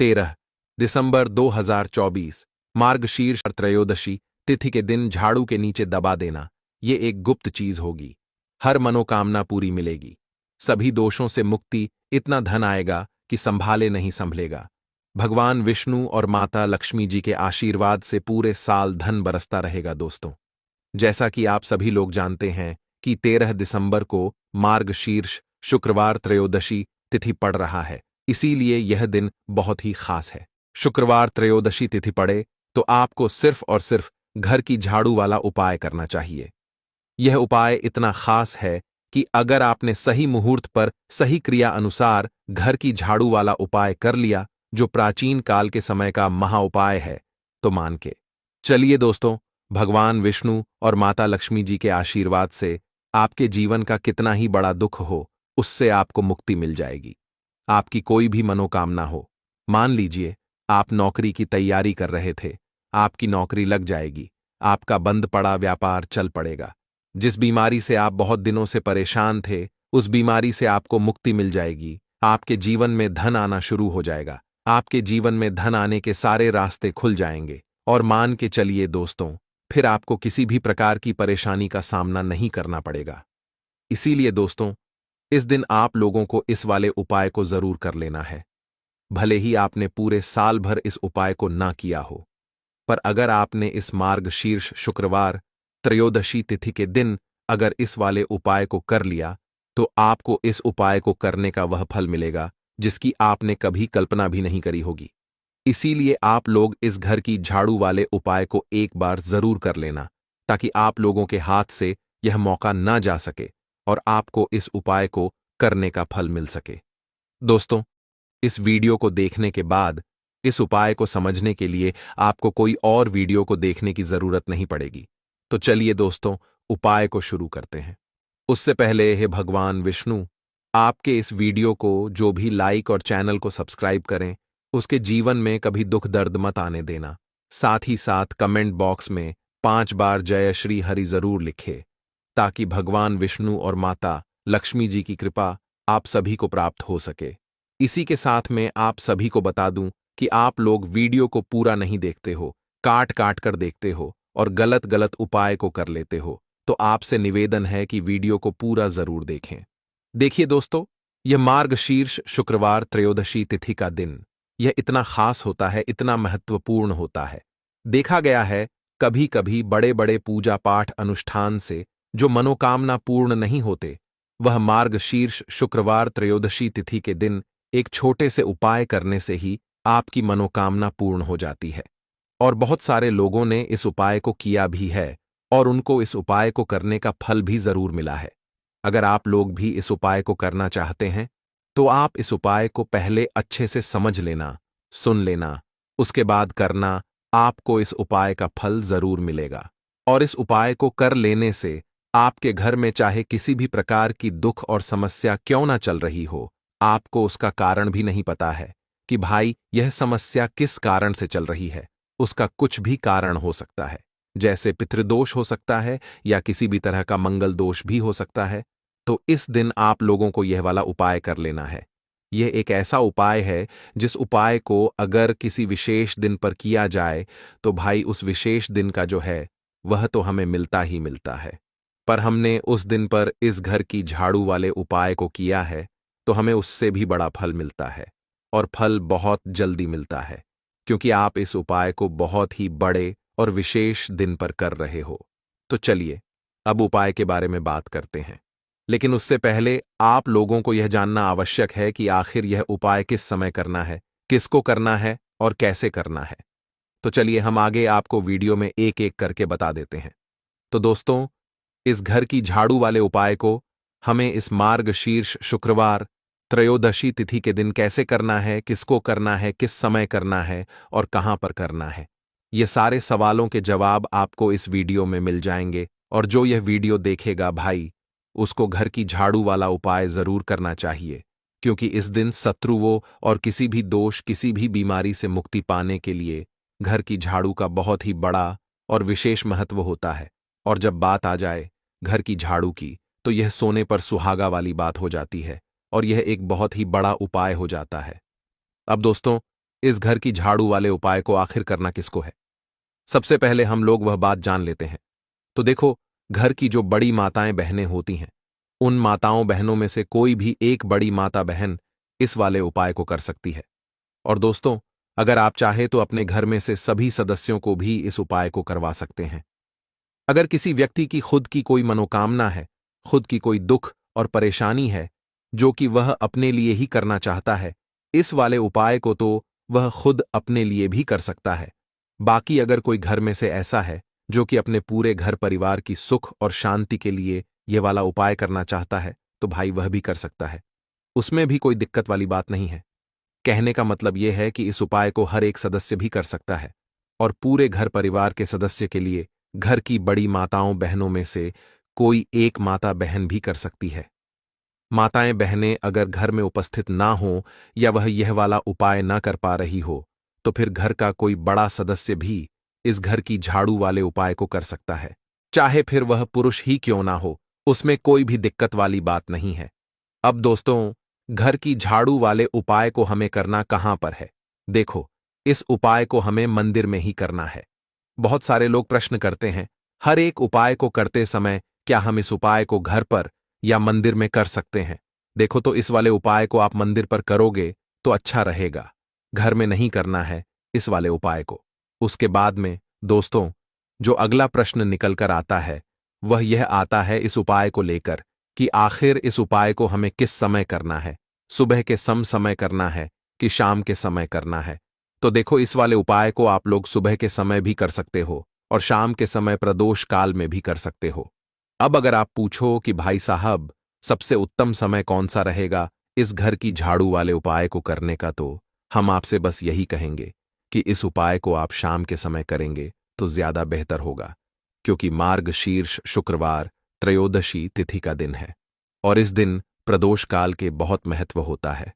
13 दिसंबर 2024 मार्गशीर्ष त्रयोदशी तिथि के दिन झाड़ू के नीचे दबा देना, ये एक गुप्त चीज होगी। हर मनोकामना पूरी मिलेगी, सभी दोषों से मुक्ति, इतना धन आएगा कि संभाले नहीं संभलेगा। भगवान विष्णु और माता लक्ष्मी जी के आशीर्वाद से पूरे साल धन बरसता रहेगा। दोस्तों, जैसा कि आप सभी लोग जानते हैं कि 13 दिसंबर को मार्गशीर्ष शुक्रवार त्रयोदशी तिथि पड़ रहा है, इसीलिए यह दिन बहुत ही खास है। शुक्रवार त्रयोदशी तिथि पड़े तो आपको सिर्फ और सिर्फ घर की झाड़ू वाला उपाय करना चाहिए। यह उपाय इतना खास है कि अगर आपने सही मुहूर्त पर सही क्रिया अनुसार घर की झाड़ू वाला उपाय कर लिया, जो प्राचीन काल के समय का महा उपाय है, तो मान के चलिए दोस्तों, भगवान विष्णु और माता लक्ष्मी जी के आशीर्वाद से आपके जीवन का कितना ही बड़ा दुख हो, उससे आपको मुक्ति मिल जाएगी। आपकी कोई भी मनोकामना हो, मान लीजिए आप नौकरी की तैयारी कर रहे थे, आपकी नौकरी लग जाएगी, आपका बंद पड़ा व्यापार चल पड़ेगा। जिस बीमारी से आप बहुत दिनों से परेशान थे, उस बीमारी से आपको मुक्ति मिल जाएगी। आपके जीवन में धन आना शुरू हो जाएगा, आपके जीवन में धन आने के सारे रास्ते खुल जाएंगे। और मान के चलिए दोस्तों, फिर आपको किसी भी प्रकार की परेशानी का सामना नहीं करना पड़ेगा। इसीलिए दोस्तों, इस दिन आप लोगों को इस वाले उपाय को जरूर कर लेना है। भले ही आपने पूरे साल भर इस उपाय को ना किया हो, पर अगर आपने इस मार्गशीर्ष शुक्रवार त्रयोदशी तिथि के दिन अगर इस वाले उपाय को कर लिया, तो आपको इस उपाय को करने का वह फल मिलेगा जिसकी आपने कभी कल्पना भी नहीं करी होगी। इसीलिए आप लोग इस घर की झाड़ू वाले उपाय को एक बार जरूर कर लेना, ताकि आप लोगों के हाथ से यह मौका ना जा सके और आपको इस उपाय को करने का फल मिल सके। दोस्तों, इस वीडियो को देखने के बाद इस उपाय को समझने के लिए आपको कोई और वीडियो को देखने की जरूरत नहीं पड़ेगी। तो चलिए दोस्तों, उपाय को शुरू करते हैं। उससे पहले हे भगवान विष्णु, आपके इस वीडियो को जो भी लाइक और चैनल को सब्सक्राइब करें, उसके जीवन में कभी दुख दर्द मत आने देना। साथ ही साथ कमेंट बॉक्स में 5 बार जय श्री हरि जरूर लिखे, ताकि भगवान विष्णु और माता लक्ष्मी जी की कृपा आप सभी को प्राप्त हो सके। इसी के साथ में आप सभी को बता दूं कि आप लोग वीडियो को पूरा नहीं देखते हो, काट काट कर देखते हो और गलत गलत उपाय को कर लेते हो, तो आपसे निवेदन है कि वीडियो को पूरा जरूर देखें। देखिए दोस्तों, यह मार्गशीर्ष शुक्रवार त्रयोदशी तिथि का दिन, यह इतना खास होता है, इतना महत्वपूर्ण होता है। देखा गया है कभी कभी बड़े बड़े पूजा पाठ अनुष्ठान से जो मनोकामना पूर्ण नहीं होते, वह मार्गशीर्ष शुक्रवार त्रयोदशी तिथि के दिन एक छोटे से उपाय करने से ही आपकी मनोकामना पूर्ण हो जाती है। और बहुत सारे लोगों ने इस उपाय को किया भी है और उनको इस उपाय को करने का फल भी जरूर मिला है। अगर आप लोग भी इस उपाय को करना चाहते हैं, तो आप इस उपाय को पहले अच्छे से समझ लेना, सुन लेना, उसके बाद करना। आपको इस उपाय का फल जरूर मिलेगा। और इस उपाय को कर लेने से आपके घर में चाहे किसी भी प्रकार की दुख और समस्या क्यों ना चल रही हो, आपको उसका कारण भी नहीं पता है कि भाई यह समस्या किस कारण से चल रही है। उसका कुछ भी कारण हो सकता है, जैसे पितृदोष हो सकता है या किसी भी तरह का मंगल दोष भी हो सकता है। तो इस दिन आप लोगों को यह वाला उपाय कर लेना है। यह एक ऐसा उपाय है जिस उपाय को अगर किसी विशेष दिन पर किया जाए, तो भाई उस विशेष दिन का जो है वह तो हमें मिलता ही मिलता है। पर हमने उस दिन पर इस घर की झाड़ू वाले उपाय को किया है, तो हमें उससे भी बड़ा फल मिलता है, और फल बहुत जल्दी मिलता है, क्योंकि आप इस उपाय को बहुत ही बड़े और विशेष दिन पर कर रहे हो। तो चलिए अब उपाय के बारे में बात करते हैं। लेकिन उससे पहले आप लोगों को यह जानना आवश्यक है कि आखिर यह उपाय किस समय करना है, किसको करना है और कैसे करना है। तो चलिए हम आगे आपको वीडियो में एक एक करके बता देते हैं। तो दोस्तों, इस घर की झाड़ू वाले उपाय को हमें इस मार्गशीर्ष शुक्रवार त्रयोदशी तिथि के दिन कैसे करना है, किसको करना है, किस समय करना है और कहां पर करना है, ये सारे सवालों के जवाब आपको इस वीडियो में मिल जाएंगे। और जो यह वीडियो देखेगा भाई, उसको घर की झाड़ू वाला उपाय जरूर करना चाहिए, क्योंकि इस दिन शत्रुओं और किसी भी दोष, किसी भी बीमारी से मुक्ति पाने के लिए घर की झाड़ू का बहुत ही बड़ा और विशेष महत्व होता है। और जब बात आ जाए घर की झाड़ू की, तो यह सोने पर सुहागा वाली बात हो जाती है और यह एक बहुत ही बड़ा उपाय हो जाता है। अब दोस्तों, इस घर की झाड़ू वाले उपाय को आखिर करना किसको है? सबसे पहले हम लोग वह बात जान लेते हैं। तो देखो, घर की जो बड़ी माताएं बहनें होती हैं, उन माताओं बहनों में से कोई भी एक बड़ी माता बहन इस वाले उपाय को कर सकती है। और दोस्तों, अगर आप चाहे तो अपने घर में से सभी सदस्यों को भी इस उपाय को करवा सकते हैं। अगर किसी व्यक्ति की खुद की कोई मनोकामना है, खुद की कोई दुख और परेशानी है, जो कि वह अपने लिए ही करना चाहता है, इस वाले उपाय को तो वह खुद अपने लिए भी कर सकता है। बाकी अगर कोई घर में से ऐसा है जो कि अपने पूरे घर परिवार की सुख और शांति के लिए ये वाला उपाय करना चाहता है, तो भाई वह भी कर सकता है। उसमें भी कोई दिक्कत वाली बात नहीं है। कहने का मतलब यह है कि इस उपाय को हर एक सदस्य भी कर सकता है और पूरे घर परिवार के सदस्य के लिए घर की बड़ी माताओं बहनों में से कोई एक माता बहन भी कर सकती है। माताएं बहनें अगर घर में उपस्थित ना हो या वह यह वाला उपाय ना कर पा रही हो, तो फिर घर का कोई बड़ा सदस्य भी इस घर की झाड़ू वाले उपाय को कर सकता है। चाहे फिर वह पुरुष ही क्यों ना हो, उसमें कोई भी दिक्कत वाली बात नहीं है। अब दोस्तों, घर की झाड़ू वाले उपाय को हमें करना कहां पर है? देखो, इस उपाय को हमें मंदिर में ही करना है। बहुत सारे लोग प्रश्न करते हैं, हर एक उपाय को करते समय क्या हम इस उपाय को घर पर या मंदिर में कर सकते हैं? देखो, तो इस वाले उपाय को आप मंदिर पर करोगे तो अच्छा रहेगा। घर में नहीं करना है इस वाले उपाय को। उसके बाद में दोस्तों, जो अगला प्रश्न निकल कर आता है, वह यह आता है इस उपाय को लेकर कि आखिर इस उपाय को हमें किस समय करना है? सुबह के समय करना है कि शाम के समय करना है? तो देखो, इस वाले उपाय को आप लोग सुबह के समय भी कर सकते हो और शाम के समय प्रदोष काल में भी कर सकते हो। अब अगर आप पूछो कि भाई साहब, सबसे उत्तम समय कौन सा रहेगा इस घर की झाड़ू वाले उपाय को करने का, तो हम आपसे बस यही कहेंगे कि इस उपाय को आप शाम के समय करेंगे तो ज्यादा बेहतर होगा, क्योंकि मार्गशीर्ष शुक्रवार त्रयोदशी तिथि का दिन है और इस दिन प्रदोष काल के बहुत महत्व होता है।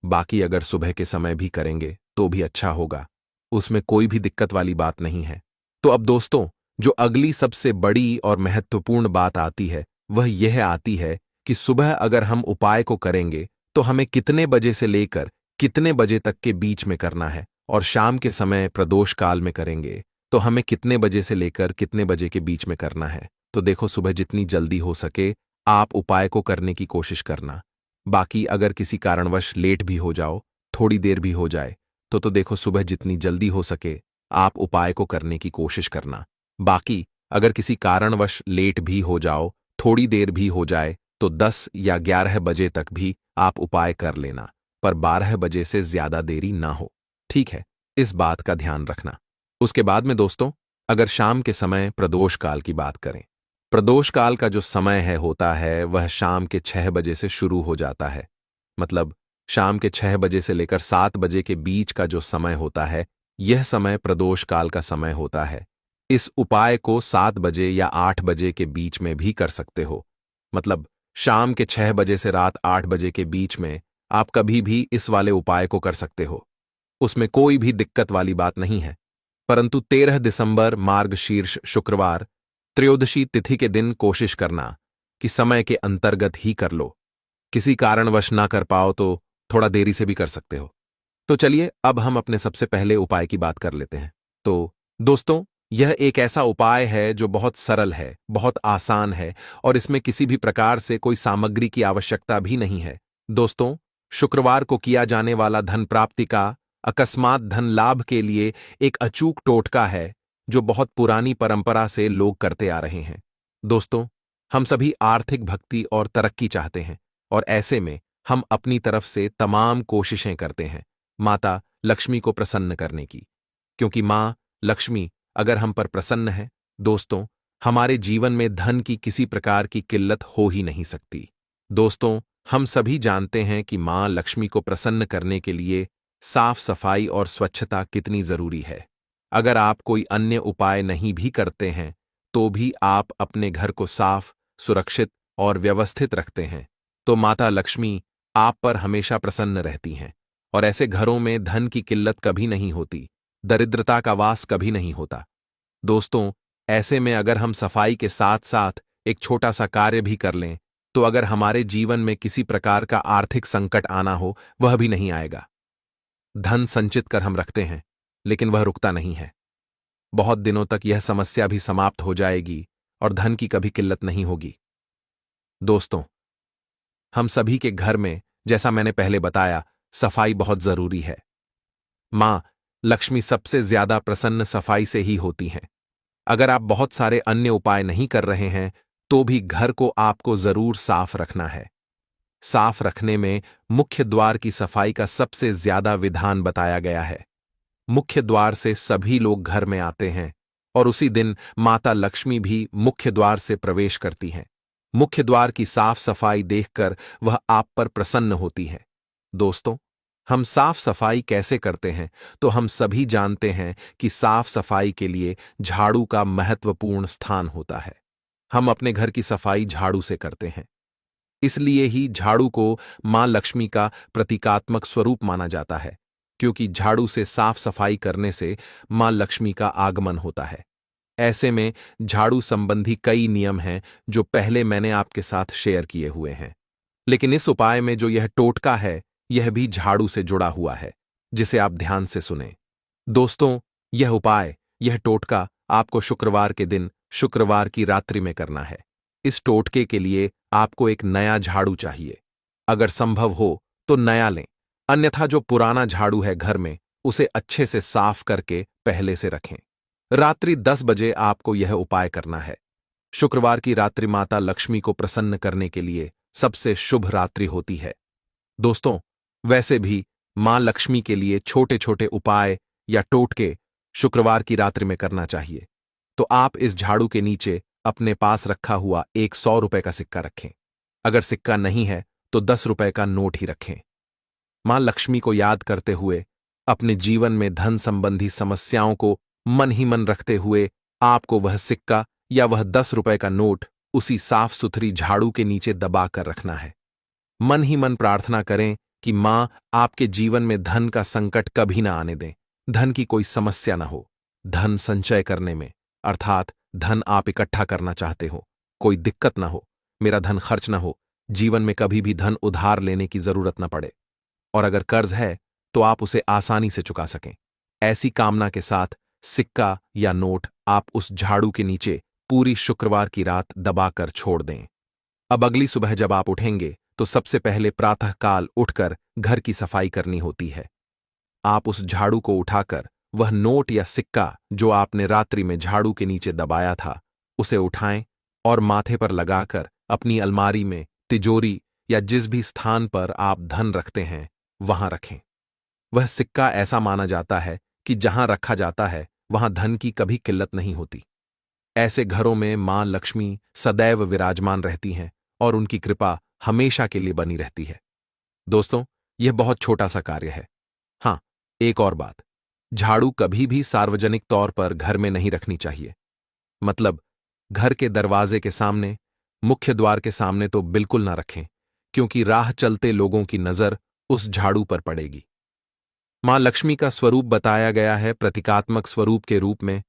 बाकी अगर सुबह के समय भी करेंगे तो भी अच्छा होगा, उसमें कोई भी दिक्कत वाली बात नहीं है। तो अब दोस्तों, जो अगली सबसे बड़ी और महत्वपूर्ण बात आती है, वह यह आती है कि सुबह अगर हम उपाय को करेंगे तो हमें कितने बजे से लेकर कितने बजे तक के बीच में करना है, और शाम के समय प्रदोष काल में करेंगे तो हमें कितने बजे से लेकर कितने बजे के बीच में करना है। तो देखो, सुबह जितनी जल्दी हो सके आप उपाय को करने की कोशिश करना। बाकी अगर किसी कारणवश लेट भी हो जाओ, थोड़ी देर भी हो जाए, तो देखो, सुबह जितनी जल्दी हो सके आप उपाय को करने की कोशिश करना। बाकी अगर किसी कारणवश लेट भी हो जाओ, थोड़ी देर भी हो जाए, तो 10 या 11 बजे तक भी आप उपाय कर लेना, पर 12 बजे से ज्यादा देरी ना हो। ठीक है, इस बात का ध्यान रखना। उसके बाद में दोस्तों, अगर शाम के समय प्रदोष काल की बात करें, प्रदोष काल का जो समय है होता है वह शाम के 6 बजे से शुरू हो जाता है। मतलब शाम के 6 बजे से लेकर 7 बजे के बीच का जो समय होता है, यह समय प्रदोष काल का समय होता है। इस उपाय को 7 बजे या 8 बजे के बीच में भी कर सकते हो। मतलब शाम के 6 बजे से रात 8 बजे के बीच में आप कभी भी इस वाले उपाय को कर सकते हो, उसमें कोई भी दिक्कत वाली बात नहीं है। परंतु 13 दिसंबर मार्गशीर्ष शुक्रवार त्रयोदशी तिथि के दिन कोशिश करना कि समय के अंतर्गत ही कर लो। किसी कारणवश ना कर पाओ तो थोड़ा देरी से भी कर सकते हो। तो चलिए, अब हम अपने सबसे पहले उपाय की बात कर लेते हैं। तो दोस्तों, यह एक ऐसा उपाय है जो बहुत सरल है, बहुत आसान है और इसमें किसी भी प्रकार से कोई सामग्री की आवश्यकता भी नहीं है। दोस्तों, शुक्रवार को किया जाने वाला धन प्राप्ति का, अकस्मात धन लाभ के लिए एक अचूक टोटका है जो बहुत पुरानी परंपरा से लोग करते आ रहे हैं। दोस्तों, हम सभी आर्थिक भक्ति और तरक्की चाहते हैं और ऐसे में हम अपनी तरफ से तमाम कोशिशें करते हैं माता लक्ष्मी को प्रसन्न करने की, क्योंकि मां लक्ष्मी अगर हम पर प्रसन्न है, दोस्तों, हमारे जीवन में धन की किसी प्रकार की किल्लत हो ही नहीं सकती। दोस्तों, हम सभी जानते हैं कि मां लक्ष्मी को प्रसन्न करने के लिए साफ सफाई और स्वच्छता कितनी जरूरी है। अगर आप कोई अन्य उपाय नहीं भी करते हैं तो भी आप अपने घर को साफ, सुरक्षित और व्यवस्थित रखते हैं, तो माता लक्ष्मी आप पर हमेशा प्रसन्न रहती हैं और ऐसे घरों में धन की किल्लत कभी नहीं होती, दरिद्रता का वास कभी नहीं होता। दोस्तों, ऐसे में अगर हम सफाई के साथ साथ एक छोटा सा कार्य भी कर लें, तो अगर हमारे जीवन में किसी प्रकार का आर्थिक संकट आना हो, वह भी नहीं आएगा। धन संचित कर हम रखते हैं, लेकिन वह रुकता नहीं है। बहुत दिनों तक यह समस्या भी समाप्त हो जाएगी और धन की कभी किल्लत नहीं होगी। दोस्तों, हम सभी के घर में, जैसा मैंने पहले बताया, सफाई बहुत जरूरी है। मां लक्ष्मी सबसे ज्यादा प्रसन्न सफाई से ही होती हैं। अगर आप बहुत सारे अन्य उपाय नहीं कर रहे हैं तो भी घर को आपको जरूर साफ रखना है। साफ रखने में मुख्य द्वार की सफाई का सबसे ज्यादा विधान बताया गया है। मुख्य द्वार से सभी लोग घर में आते हैं और उसी दिन माता लक्ष्मी भी मुख्य द्वार से प्रवेश करती हैं। मुख्य द्वार की साफ सफाई देखकर वह आप पर प्रसन्न होती है। दोस्तों, हम साफ सफाई कैसे करते हैं तो हम सभी जानते हैं कि साफ सफाई के लिए झाड़ू का महत्वपूर्ण स्थान होता है। हम अपने घर की सफाई झाड़ू से करते हैं। इसलिए ही झाड़ू को मां लक्ष्मी का प्रतीकात्मक स्वरूप माना जाता है, क्योंकि झाड़ू से साफ सफाई करने से मां लक्ष्मी का आगमन होता है। ऐसे में झाड़ू संबंधी कई नियम हैं जो पहले मैंने आपके साथ शेयर किए हुए हैं, लेकिन इस उपाय में जो यह टोटका है यह भी झाड़ू से जुड़ा हुआ है, जिसे आप ध्यान से सुनें। दोस्तों, यह उपाय, यह टोटका आपको शुक्रवार के दिन शुक्रवार की रात्रि में करना है। इस टोटके के लिए आपको एक नया झाड़ू चाहिए। अगर संभव हो तो नया लें, अन्यथा जो पुराना झाड़ू है घर में उसे अच्छे से साफ करके पहले से रखें। रात्रि 10 बजे आपको यह उपाय करना है। शुक्रवार की रात्रि माता लक्ष्मी को प्रसन्न करने के लिए सबसे शुभ रात्रि होती है। दोस्तों, वैसे भी मां लक्ष्मी के लिए छोटे छोटे उपाय या टोटके शुक्रवार की रात्रि में करना चाहिए। तो आप इस झाड़ू के नीचे अपने पास रखा हुआ एक 100 रुपए का सिक्का रखें। अगर सिक्का नहीं है तो 10 रुपए का नोट ही रखें। मां लक्ष्मी को याद करते हुए, अपने जीवन में धन संबंधी समस्याओं को मन ही मन रखते हुए आपको वह सिक्का या वह 10 रुपए का नोट उसी साफ सुथरी झाड़ू के नीचे दबा कर रखना है। मन ही मन प्रार्थना करें कि मां आपके जीवन में धन का संकट कभी ना आने दें, धन की कोई समस्या ना हो। धन संचय करने में, अर्थात धन आप इकट्ठा करना चाहते हो, कोई दिक्कत ना हो, मेरा धन खर्च ना हो, जीवन में कभी भी धन उधार लेने की जरूरत ना पड़े, और अगर कर्ज है तो आप उसे आसानी से चुका सकें। ऐसी कामना के साथ सिक्का या नोट आप उस झाड़ू के नीचे पूरी शुक्रवार की रात दबाकर छोड़ दें। अब अगली सुबह जब आप उठेंगे तो सबसे पहले प्रातःकाल उठकर घर की सफाई करनी होती है। आप उस झाड़ू को उठाकर वह नोट या सिक्का जो आपने रात्रि में झाड़ू के नीचे दबाया था उसे उठाएं और माथे पर लगाकर अपनी अलमारी में, तिजोरी या जिस भी स्थान पर आप धन रखते हैं वहां रखें। वह सिक्का ऐसा माना जाता है कि जहां रखा जाता है वहां धन की कभी किल्लत नहीं होती। ऐसे घरों में मां लक्ष्मी सदैव विराजमान रहती हैं और उनकी कृपा हमेशा के लिए बनी रहती है। दोस्तों, यह बहुत छोटा सा कार्य है। हां, एक और बात, झाड़ू कभी भी सार्वजनिक तौर पर घर में नहीं रखनी चाहिए। मतलब घर के दरवाजे के सामने, मुख्य द्वार के सामने तो बिल्कुल ना रखें, क्योंकि राह चलते लोगों की नजर उस झाड़ू पर पड़ेगी। मां लक्ष्मी का स्वरूप बताया गया है प्रतीकात्मक स्वरूप के रूप में,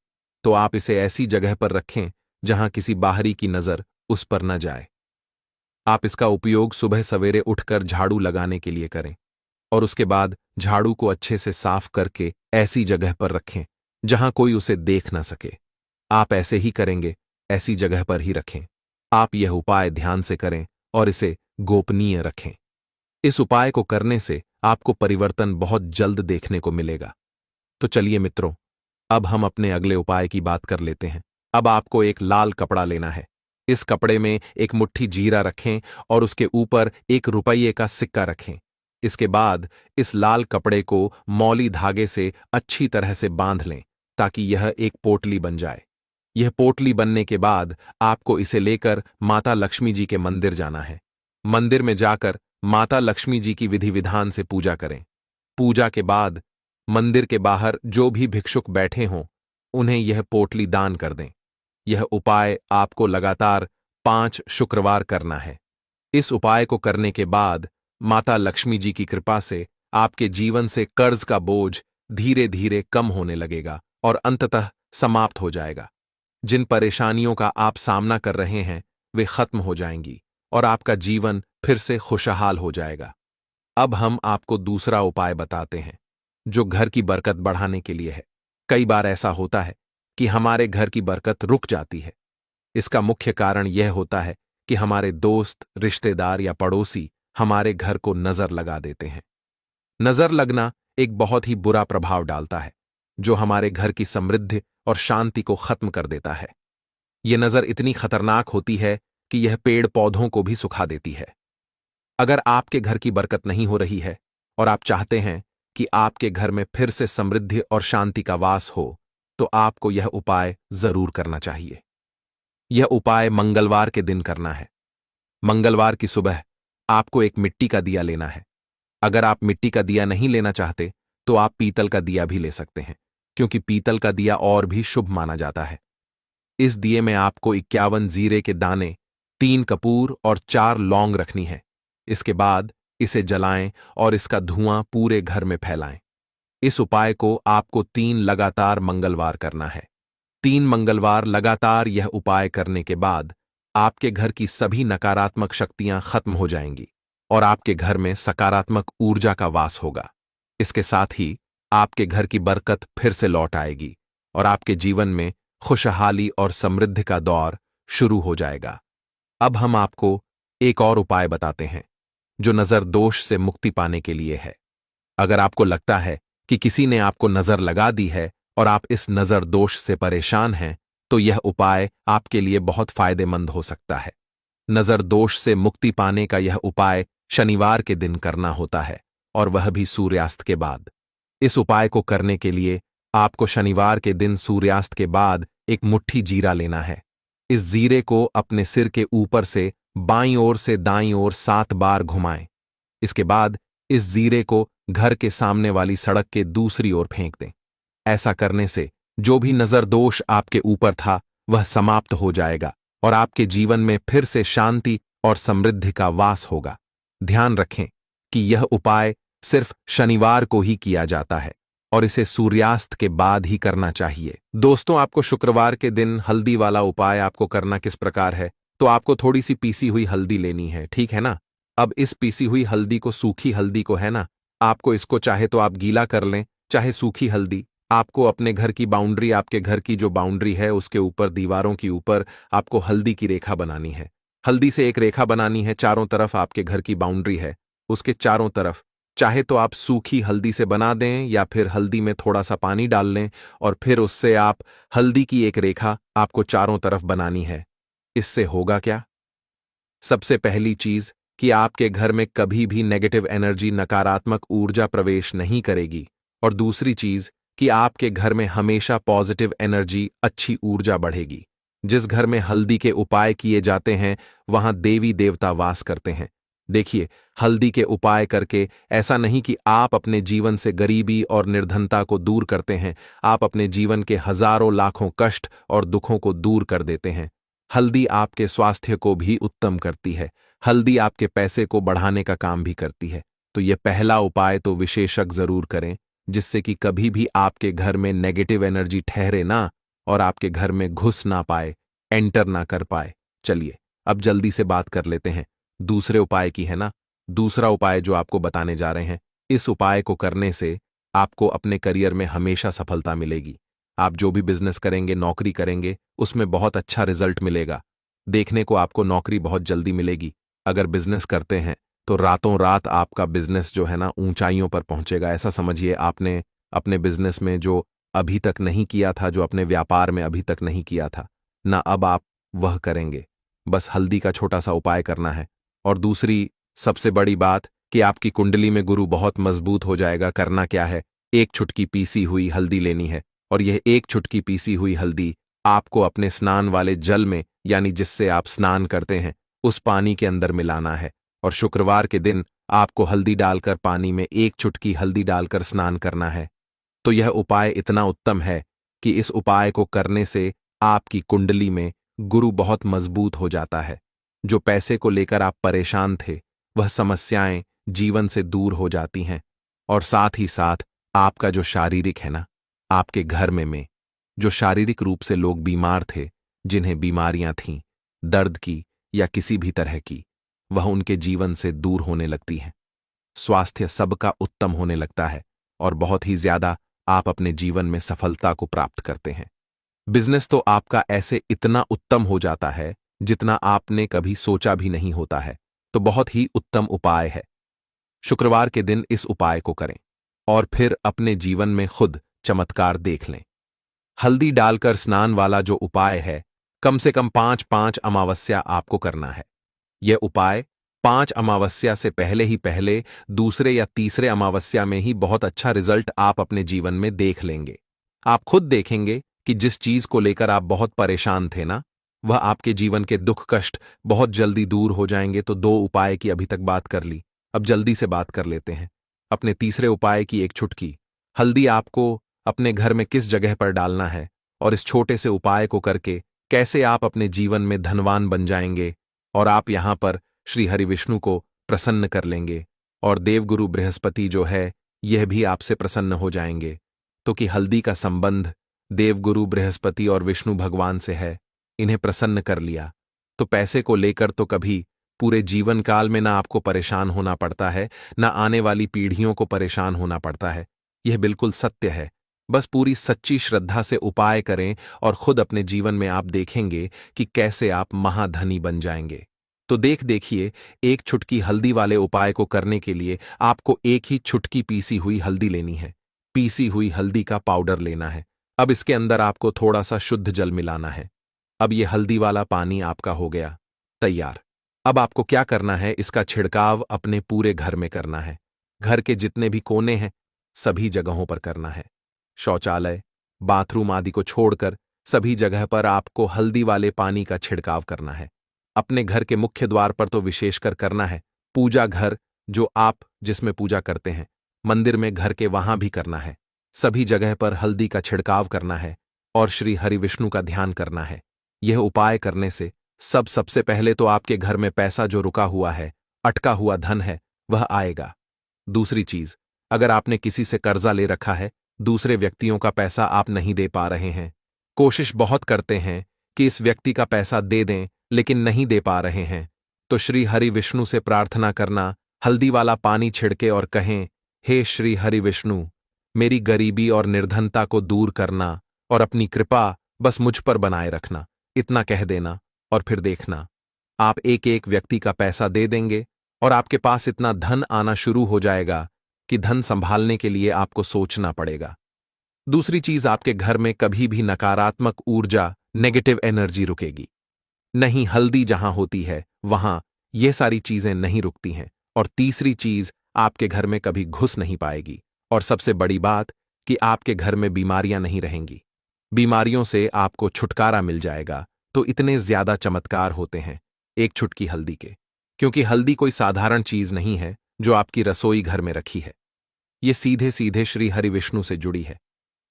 तो आप इसे ऐसी जगह पर रखें जहां किसी बाहरी की नजर उस पर न जाए। आप इसका उपयोग सुबह सवेरे उठकर झाड़ू लगाने के लिए करें और उसके बाद झाड़ू को अच्छे से साफ करके ऐसी जगह पर रखें जहां कोई उसे देख न सके। आप ऐसे ही करेंगे, ऐसी जगह पर ही रखें। आप यह उपाय ध्यान से करें और इसे गोपनीय रखें। इस उपाय को करने से आपको परिवर्तन बहुत जल्द देखने को मिलेगा। तो चलिए मित्रों, अब हम अपने अगले उपाय की बात कर लेते हैं। अब आपको एक लाल कपड़ा लेना है। इस कपड़े में एक मुट्ठी जीरा रखें और उसके ऊपर 1 रुपये का सिक्का रखें। इसके बाद इस लाल कपड़े को मौली धागे से अच्छी तरह से बांध लें ताकि यह एक पोटली बन जाए। यह पोटली बनने के बाद आपको इसे लेकर माता लक्ष्मी जी के मंदिर जाना है। मंदिर में जाकर माता लक्ष्मी जी की विधि विधान से पूजा करें। पूजा के बाद मंदिर के बाहर जो भी भिक्षुक बैठे हों उन्हें यह पोटली दान कर दें। यह उपाय आपको लगातार 5 शुक्रवार करना है। इस उपाय को करने के बाद माता लक्ष्मी जी की कृपा से आपके जीवन से कर्ज का बोझ धीरे धीरे कम होने लगेगा और अंततः समाप्त हो जाएगा। जिन परेशानियों का आप सामना कर रहे हैं वे खत्म हो जाएंगी और आपका जीवन फिर से खुशहाल हो जाएगा। अब हम आपको दूसरा उपाय बताते हैं। जो घर की बरकत बढ़ाने के लिए है। कई बार ऐसा होता है कि हमारे घर की बरकत रुक जाती है। इसका मुख्य कारण यह होता है कि हमारे दोस्त, रिश्तेदार या पड़ोसी हमारे घर को नजर लगा देते हैं। नजर लगना एक बहुत ही बुरा प्रभाव डालता है, जो हमारे घर की समृद्धि और शांति को खत्म कर देता है। यह नजर इतनी खतरनाक होती है कि यह पेड़ पौधों को भी सुखा देती है। अगर आपके घर की बरकत नहीं हो रही है और आप चाहते हैं कि आपके घर में फिर से समृद्धि और शांति का वास हो, तो आपको यह उपाय जरूर करना चाहिए। यह उपाय मंगलवार के दिन करना है। मंगलवार की सुबह आपको एक मिट्टी का दिया लेना है। अगर आप मिट्टी का दिया नहीं लेना चाहते तो आप पीतल का दिया भी ले सकते हैं, क्योंकि पीतल का दिया और भी शुभ माना जाता है। इस दिए में आपको 51 जीरे के दाने, 3 कपूर और 4 लौंग रखनी है। इसके बाद इसे जलाएं और इसका धुआं पूरे घर में फैलाएं। इस उपाय को आपको 3 लगातार मंगलवार करना है। 3 मंगलवार लगातार यह उपाय करने के बाद आपके घर की सभी नकारात्मक शक्तियां खत्म हो जाएंगी और आपके घर में सकारात्मक ऊर्जा का वास होगा। इसके साथ ही आपके घर की बरकत फिर से लौट आएगी और आपके जीवन में खुशहाली और समृद्धि का दौर शुरू हो जाएगा। अब हम आपको एक और उपाय बताते हैं, जो नजर दोष से मुक्ति पाने के लिए है। अगर आपको लगता है कि किसी ने आपको नजर लगा दी है और आप इस नजर दोष से परेशान हैं, तो यह उपाय आपके लिए बहुत फायदेमंद हो सकता है। नजर दोष से मुक्ति पाने का यह उपाय शनिवार के दिन करना होता है, और वह भी सूर्यास्त के बाद। इस उपाय को करने के लिए आपको शनिवार के दिन सूर्यास्त के बाद एक मुट्ठी जीरा लेना है। इस जीरे को अपने सिर के ऊपर से बाईं ओर से दाईं ओर 7 बार घुमाएं। इसके बाद इस जीरे को घर के सामने वाली सड़क के दूसरी ओर फेंक दें। ऐसा करने से जो भी नजर दोष आपके ऊपर था वह समाप्त हो जाएगा और आपके जीवन में फिर से शांति और समृद्धि का वास होगा। ध्यान रखें कि यह उपाय सिर्फ शनिवार को ही किया जाता है और इसे सूर्यास्त के बाद ही करना चाहिए। दोस्तों, आपको शुक्रवार के दिन हल्दी वाला उपाय आपको करना किस प्रकार है, तो आपको थोड़ी सी पीसी हुई हल्दी लेनी है, ठीक है ना। अब इस पीसी हुई हल्दी को, सूखी हल्दी को है ना, आपको इसको चाहे तो आप गीला कर लें, चाहे सूखी हल्दी। आपको अपने घर की बाउंड्री, आपके घर की जो बाउंड्री है उसके ऊपर, दीवारों के ऊपर आपको हल्दी की रेखा बनानी है। हल्दी से एक रेखा बनानी है। चारों तरफ आपके घर की बाउंड्री है, उसके चारों तरफ चाहे तो आप सूखी हल्दी से बना दें या फिर हल्दी में थोड़ा सा पानी डाल लें और फिर उससे आप हल्दी की एक रेखा आपको चारों तरफ बनानी है। इससे होगा क्या? सबसे पहली चीज कि आपके घर में कभी भी नेगेटिव एनर्जी, नकारात्मक ऊर्जा प्रवेश नहीं करेगी, और दूसरी चीज कि आपके घर में हमेशा पॉजिटिव एनर्जी, अच्छी ऊर्जा बढ़ेगी। जिस घर में हल्दी के उपाय किए जाते हैं वहां देवी देवता वास करते हैं। देखिए, हल्दी के उपाय करके ऐसा नहीं कि आप अपने जीवन से गरीबी और निर्धनता को दूर करते हैं, आप अपने जीवन के हजारों लाखों कष्ट और दुखों को दूर कर देते हैं। हल्दी आपके स्वास्थ्य को भी उत्तम करती है। हल्दी आपके पैसे को बढ़ाने का काम भी करती है। तो यह पहला उपाय तो विशेषज्ञ जरूर करें, जिससे कि कभी भी आपके घर में नेगेटिव एनर्जी ठहरे ना और आपके घर में घुस ना पाए, एंटर ना कर पाए। चलिए अब जल्दी से बात कर लेते हैं दूसरे उपाय की, है ना। दूसरा उपाय जो आपको बताने जा रहे हैं, इस उपाय को करने से आपको अपने करियर में हमेशा सफलता मिलेगी। आप जो भी बिजनेस करेंगे, नौकरी करेंगे, उसमें बहुत अच्छा रिजल्ट मिलेगा। देखने को आपको नौकरी बहुत जल्दी मिलेगी। अगर बिजनेस करते हैं तो रातों रात आपका बिजनेस जो है ना ऊंचाइयों पर पहुंचेगा। ऐसा समझिए, आपने अपने बिजनेस में जो अभी तक नहीं किया था, जो अपने व्यापार में अभी तक नहीं किया था ना, अब आप वह करेंगे। बस हल्दी का छोटा सा उपाय करना है। और दूसरी सबसे बड़ी बात कि आपकी कुंडली में गुरु बहुत मजबूत हो जाएगा। करना क्या है, 1 चुटकी पीसी हुई हल्दी लेनी है और यह 1 चुटकी पीसी हुई हल्दी आपको अपने स्नान वाले जल में, यानी जिससे आप स्नान करते हैं, उस पानी के अंदर मिलाना है। और शुक्रवार के दिन आपको हल्दी डालकर, पानी में 1 चुटकी हल्दी डालकर स्नान करना है। तो यह उपाय इतना उत्तम है कि इस उपाय को करने से आपकी कुंडली में गुरु बहुत मजबूत हो जाता है। जो पैसे को लेकर आप परेशान थे, वह समस्याएं जीवन से दूर हो जाती हैं। और साथ ही साथ आपका जो शारीरिक है ना, आपके घर में जो शारीरिक रूप से लोग बीमार थे, जिन्हें बीमारियां थीं, दर्द की या किसी भी तरह की, वह उनके जीवन से दूर होने लगती हैं। स्वास्थ्य सबका उत्तम होने लगता है और बहुत ही ज्यादा आप अपने जीवन में सफलता को प्राप्त करते हैं। बिजनेस तो आपका ऐसे इतना उत्तम हो जाता है जितना आपने कभी सोचा भी नहीं होता है। तो बहुत ही उत्तम उपाय है। शुक्रवार के दिन इस उपाय को करें और फिर अपने जीवन में खुद चमत्कार देख लें। हल्दी डालकर स्नान वाला जो उपाय है, कम से कम 5-5 अमावस्या आपको करना है। यह उपाय 5 अमावस्या से पहले ही पहले दूसरे या तीसरे अमावस्या में ही बहुत अच्छा रिजल्ट आप अपने जीवन में देख लेंगे। आप खुद देखेंगे कि जिस चीज को लेकर आप बहुत परेशान थे ना, वह आपके जीवन के दुख कष्ट बहुत जल्दी दूर हो जाएंगे। तो 2 उपाय की अभी तक बात कर ली, अब जल्दी से बात कर लेते हैं अपने तीसरे उपाय की। एक चुटकी हल्दी आपको अपने घर में किस जगह पर डालना है और इस छोटे से उपाय को करके कैसे आप अपने जीवन में धनवान बन जाएंगे और आप यहां पर श्री हरि विष्णु को प्रसन्न कर लेंगे और देवगुरु बृहस्पति जो है यह भी आपसे प्रसन्न हो जाएंगे। तो कि हल्दी का संबंध देवगुरु बृहस्पति और विष्णु भगवान से है, इन्हें प्रसन्न कर लिया तो पैसे को लेकर तो कभी पूरे जीवन काल में ना आपको परेशान होना पड़ता है, ना आने वाली पीढ़ियों को परेशान होना पड़ता है। यह बिल्कुल सत्य है। बस पूरी सच्ची श्रद्धा से उपाय करें और खुद अपने जीवन में आप देखेंगे कि कैसे आप महाधनी बन जाएंगे। तो देखिए, एक चुटकी हल्दी वाले उपाय को करने के लिए आपको एक ही चुटकी पीसी हुई हल्दी लेनी है। पीसी हुई हल्दी का पाउडर लेना है। अब इसके अंदर आपको थोड़ा सा शुद्ध जल मिलाना है। अब यह हल्दी वाला पानी आपका हो गया तैयार। अब आपको क्या करना है, इसका छिड़काव अपने पूरे घर में करना है। घर के जितने भी कोने हैं सभी जगहों पर करना है। शौचालय, बाथरूम आदि को छोड़कर सभी जगह पर आपको हल्दी वाले पानी का छिड़काव करना है। अपने घर के मुख्य द्वार पर तो विशेषकर करना है। पूजा घर जो आप जिसमें पूजा करते हैं, मंदिर में घर के वहां भी करना है। सभी जगह पर हल्दी का छिड़काव करना है और श्री हरि विष्णु का ध्यान करना है। यह उपाय करने से सबसे पहले तो आपके घर में पैसा जो रुका हुआ है, अटका हुआ धन है, वह आएगा। दूसरी चीज, अगर आपने किसी से कर्जा ले रखा है, दूसरे व्यक्तियों का पैसा आप नहीं दे पा रहे हैं, कोशिश बहुत करते हैं कि इस व्यक्ति का पैसा दे दें लेकिन नहीं दे पा रहे हैं, तो श्री हरि विष्णु से प्रार्थना करना, हल्दी वाला पानी छिड़के और कहें, हे श्री हरि विष्णु, मेरी गरीबी और निर्धनता को दूर करना और अपनी कृपा बस मुझ पर बनाए रखना। इतना कह देना और फिर देखना, आप एक एक व्यक्ति का पैसा दे देंगे और आपके पास इतना धन आना शुरू हो जाएगा कि धन संभालने के लिए आपको सोचना पड़ेगा। दूसरी चीज, आपके घर में कभी भी नकारात्मक ऊर्जा, नेगेटिव एनर्जी रुकेगी नहीं। हल्दी जहां होती है वहां ये सारी चीजें नहीं रुकती हैं। और तीसरी चीज, आपके घर में कभी घुस नहीं पाएगी। और सबसे बड़ी बात कि आपके घर में बीमारियां नहीं रहेंगी। बीमारियों से आपको छुटकारा मिल जाएगा। तो इतने ज्यादा चमत्कार होते हैं एक चुटकी हल्दी के, क्योंकि हल्दी कोई साधारण चीज नहीं है जो आपकी रसोई घर में रखी है। ये सीधे सीधे श्री हरि विष्णु से जुड़ी है।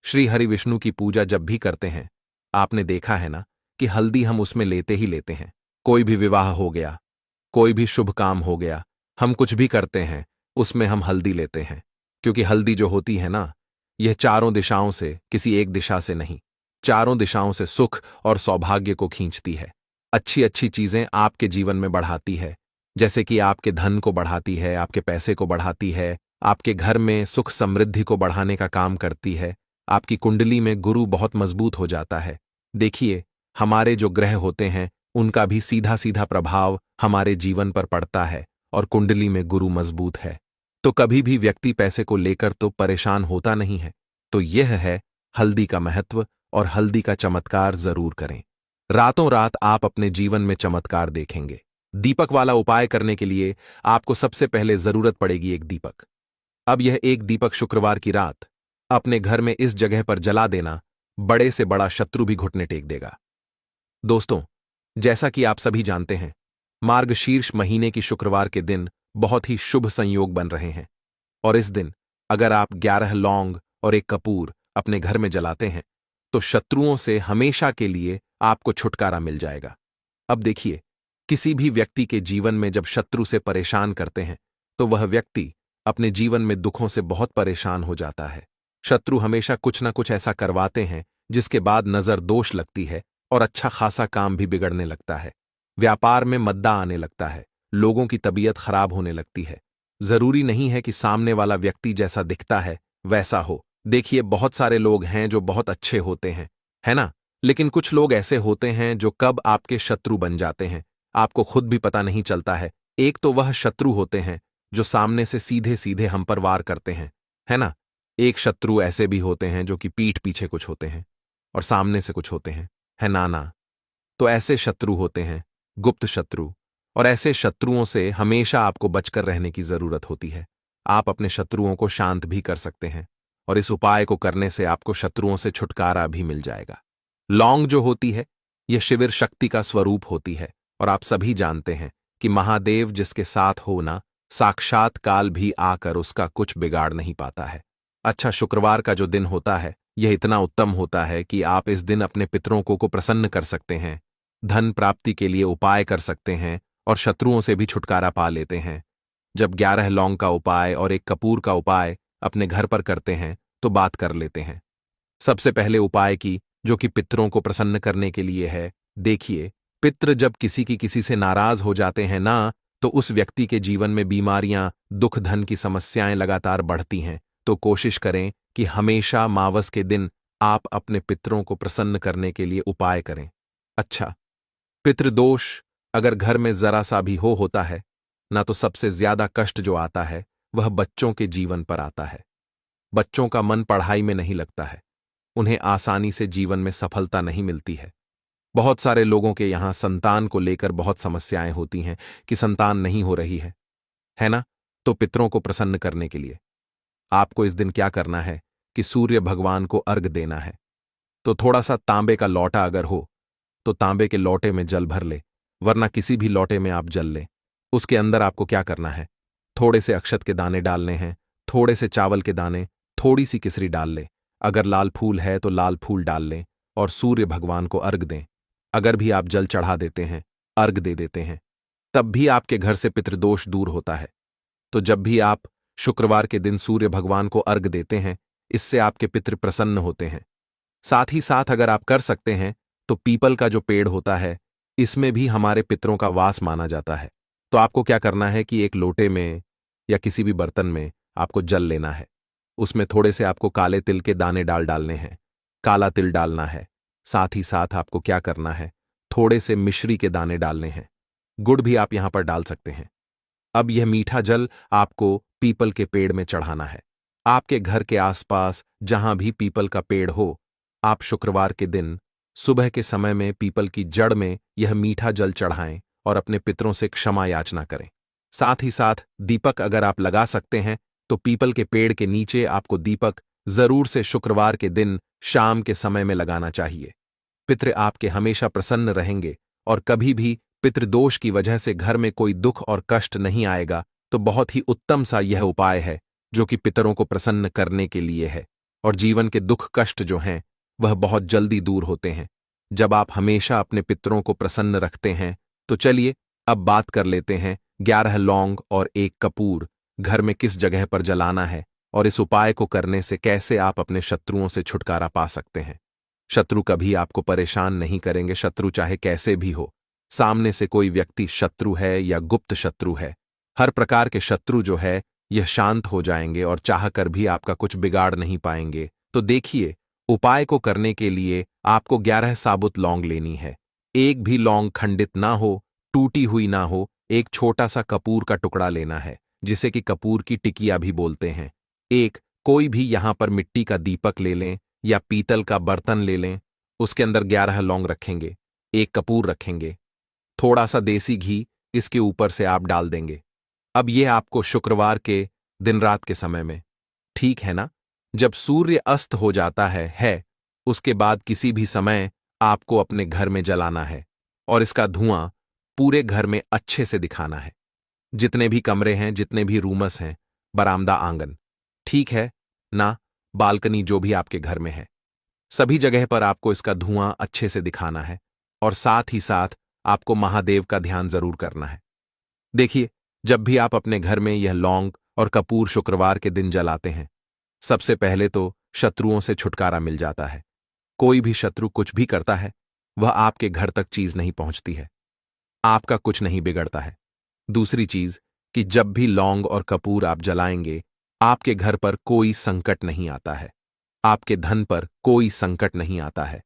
श्री हरि विष्णु की पूजा जब भी करते हैं, आपने देखा है ना कि हल्दी हम उसमें लेते ही लेते हैं। कोई भी विवाह हो गया, कोई भी शुभ काम हो गया, हम कुछ भी करते हैं उसमें हम हल्दी लेते हैं। क्योंकि हल्दी जो होती है ना, यह चारों दिशाओं से, किसी एक दिशा से नहीं, चारों दिशाओं से सुख और सौभाग्य को खींचती है। अच्छी अच्छी चीजें आपके जीवन में बढ़ाती है, जैसे कि आपके धन को बढ़ाती है, आपके पैसे को बढ़ाती है, आपके घर में सुख समृद्धि को बढ़ाने का काम करती है। आपकी कुंडली में गुरु बहुत मजबूत हो जाता है। देखिए, हमारे जो ग्रह होते हैं उनका भी सीधा सीधा प्रभाव हमारे जीवन पर पड़ता है और कुंडली में गुरु मजबूत है तो कभी भी व्यक्ति पैसे को लेकर तो परेशान होता नहीं है। तो यह है हल्दी का महत्व और हल्दी का चमत्कार जरूर करें। रातों रात आप अपने जीवन में चमत्कार देखेंगे। दीपक वाला उपाय करने के लिए आपको सबसे पहले जरूरत पड़ेगी एक दीपक। अब यह एक दीपक शुक्रवार की रात अपने घर में इस जगह पर जला देना, बड़े से बड़ा शत्रु भी घुटने टेक देगा। दोस्तों, जैसा कि आप सभी जानते हैं, मार्गशीर्ष महीने की शुक्रवार के दिन बहुत ही शुभ संयोग बन रहे हैं और इस दिन अगर आप 11 लौंग और एक कपूर अपने घर में जलाते हैं तो शत्रुओं से हमेशा के लिए आपको छुटकारा मिल जाएगा। अब देखिए, किसी भी व्यक्ति के जीवन में जब शत्रु से परेशान करते हैं तो वह व्यक्ति अपने जीवन में दुखों से बहुत परेशान हो जाता है। शत्रु हमेशा कुछ ना कुछ ऐसा करवाते हैं जिसके बाद नजर दोष लगती है और अच्छा खासा काम भी बिगड़ने लगता है। व्यापार में मद्दा आने लगता है, लोगों की तबीयत खराब होने लगती है। जरूरी नहीं है कि सामने वाला व्यक्ति जैसा दिखता है वैसा हो। देखिए, बहुत सारे लोग हैं जो बहुत अच्छे होते हैं, है ना? लेकिन कुछ लोग ऐसे होते हैं जो कब आपके शत्रु बन जाते हैं, आपको खुद भी पता नहीं चलता है। एक तो वह शत्रु होते हैं जो सामने से सीधे सीधे हम पर वार करते हैं, है ना? एक शत्रु ऐसे भी होते हैं जो कि पीठ पीछे कुछ होते हैं और सामने से कुछ होते हैं, है ना ना? तो ऐसे शत्रु होते हैं गुप्त शत्रु, और ऐसे शत्रुओं से हमेशा आपको बचकर रहने की जरूरत होती है। आप अपने शत्रुओं को शांत भी कर सकते हैं, और इस उपाय को करने से आपको शत्रुओं से छुटकारा भी मिल जाएगा। लौंग जो होती है, यह शिविर शक्ति का स्वरूप होती है, और आप सभी जानते हैं कि महादेव जिसके साथ हो ना, साक्षात काल भी आकर उसका कुछ बिगाड़ नहीं पाता है। अच्छा, शुक्रवार का जो दिन होता है यह इतना उत्तम होता है कि आप इस दिन अपने पितरों को प्रसन्न कर सकते हैं, धन प्राप्ति के लिए उपाय कर सकते हैं और शत्रुओं से भी छुटकारा पा लेते हैं। जब 11 लौंग का उपाय और एक कपूर का उपाय अपने घर पर करते हैं तो बात कर लेते हैं। सबसे पहले उपाय की, जो कि पितरों को प्रसन्न करने के लिए है। देखिए, पितृ जब किसी से नाराज हो जाते हैं ना, तो उस व्यक्ति के जीवन में बीमारियां, दुख, धन की समस्याएं लगातार बढ़ती हैं। तो कोशिश करें कि हमेशा मावस के दिन आप अपने पितरों को प्रसन्न करने के लिए उपाय करें। अच्छा, पितृदोष अगर घर में जरा सा भी होता है ना, तो सबसे ज्यादा कष्ट जो आता है वह बच्चों के जीवन पर आता है। बच्चों का मन पढ़ाई में नहीं लगता है, उन्हें आसानी से जीवन में सफलता नहीं मिलती है। बहुत सारे लोगों के यहां संतान को लेकर बहुत समस्याएं होती हैं कि संतान नहीं हो रही है ना? तो पितरों को प्रसन्न करने के लिए आपको इस दिन क्या करना है कि सूर्य भगवान को अर्घ देना है। तो थोड़ा सा तांबे का लौटा अगर हो तो तांबे के लौटे में जल भर ले, वरना किसी भी लौटे में आप जल ले। उसके अंदर आपको क्या करना है, थोड़े से अक्षत के दाने डालने हैं, थोड़े से चावल के दाने, थोड़ी सी किसरी डाल ले। अगर लाल फूल है तो लाल फूल डाल लें और सूर्य भगवान को अर्घ दें। अगर भी आप जल चढ़ा देते हैं, अर्घ दे देते हैं, तब भी आपके घर से पितृदोष दूर होता है। तो जब भी आप शुक्रवार के दिन सूर्य भगवान को अर्घ देते हैं, इससे आपके पितृ प्रसन्न होते हैं। साथ ही साथ अगर आप कर सकते हैं तो पीपल का जो पेड़ होता है, इसमें भी हमारे पितरों का वास माना जाता है। तो आपको क्या करना है कि एक लोटे में या किसी भी बर्तन में आपको जल लेना है। उसमें थोड़े से आपको काले तिल के दाने डालने हैं, काला तिल डालना है। साथ ही साथ आपको क्या करना है, थोड़े से मिश्री के दाने डालने हैं। गुड़ भी आप यहां पर डाल सकते हैं। अब यह मीठा जल आपको पीपल के पेड़ में चढ़ाना है। आपके घर के आसपास जहां भी पीपल का पेड़ हो, आप शुक्रवार के दिन सुबह के समय में पीपल की जड़ में यह मीठा जल चढ़ाएं और अपने पितरों से क्षमा याचना करें। साथ ही साथ दीपक अगर आप लगा सकते हैं तो पीपल के पेड़ के नीचे आपको दीपक जरूर से शुक्रवार के दिन शाम के समय में लगाना चाहिए। पितृ आपके हमेशा प्रसन्न रहेंगे और कभी भी पितृदोष की वजह से घर में कोई दुख और कष्ट नहीं आएगा। तो बहुत ही उत्तम सा यह उपाय है जो कि पितरों को प्रसन्न करने के लिए है, और जीवन के दुख कष्ट जो हैं वह बहुत जल्दी दूर होते हैं जब आप हमेशा अपने पितरों को प्रसन्न रखते हैं। तो चलिए अब बात कर लेते हैं 11 लौंग और एक कपूर घर में किस जगह पर जलाना है, और इस उपाय को करने से कैसे आप अपने शत्रुओं से छुटकारा पा सकते हैं। शत्रु कभी आपको परेशान नहीं करेंगे, शत्रु चाहे कैसे भी हो। सामने से कोई व्यक्ति शत्रु है या गुप्त शत्रु है, हर प्रकार के शत्रु जो है यह शांत हो जाएंगे और चाहकर भी आपका कुछ बिगाड़ नहीं पाएंगे। तो देखिए, उपाय को करने के लिए आपको 11 साबुत लौंग लेनी है। एक भी लौंग खंडित ना हो, टूटी हुई ना हो। एक छोटा सा कपूर का टुकड़ा लेना है, जिसे कि कपूर की टिकिया भी बोलते हैं। एक कोई भी यहां पर मिट्टी का दीपक ले लें या पीतल का बर्तन ले लें, उसके अंदर 11 लौंग रखेंगे, एक कपूर रखेंगे, थोड़ा सा देसी घी इसके ऊपर से आप डाल देंगे। अब यह आपको शुक्रवार के दिन रात के समय में, ठीक है ना, जब सूर्य अस्त हो जाता है, उसके बाद किसी भी समय आपको अपने घर में जलाना है और इसका धुआं पूरे घर में अच्छे से दिखाना है। जितने भी कमरे हैं, जितने भी रूमस हैं, बरामदा, आंगन, ठीक है ना, बालकनी, जो भी आपके घर में है, सभी जगह पर आपको इसका धुआं अच्छे से दिखाना है। और साथ ही साथ आपको महादेव का ध्यान जरूर करना है। देखिए, जब भी आप अपने घर में यह लौंग और कपूर शुक्रवार के दिन जलाते हैं, सबसे पहले तो शत्रुओं से छुटकारा मिल जाता है। कोई भी शत्रु कुछ भी करता है, वह आपके घर तक चीज नहीं पहुंचती है, आपका कुछ नहीं बिगड़ता है। दूसरी चीज कि जब भी लौंग और कपूर आप जलाएंगे आपके घर पर कोई संकट नहीं आता है। आपके धन पर कोई संकट नहीं आता है।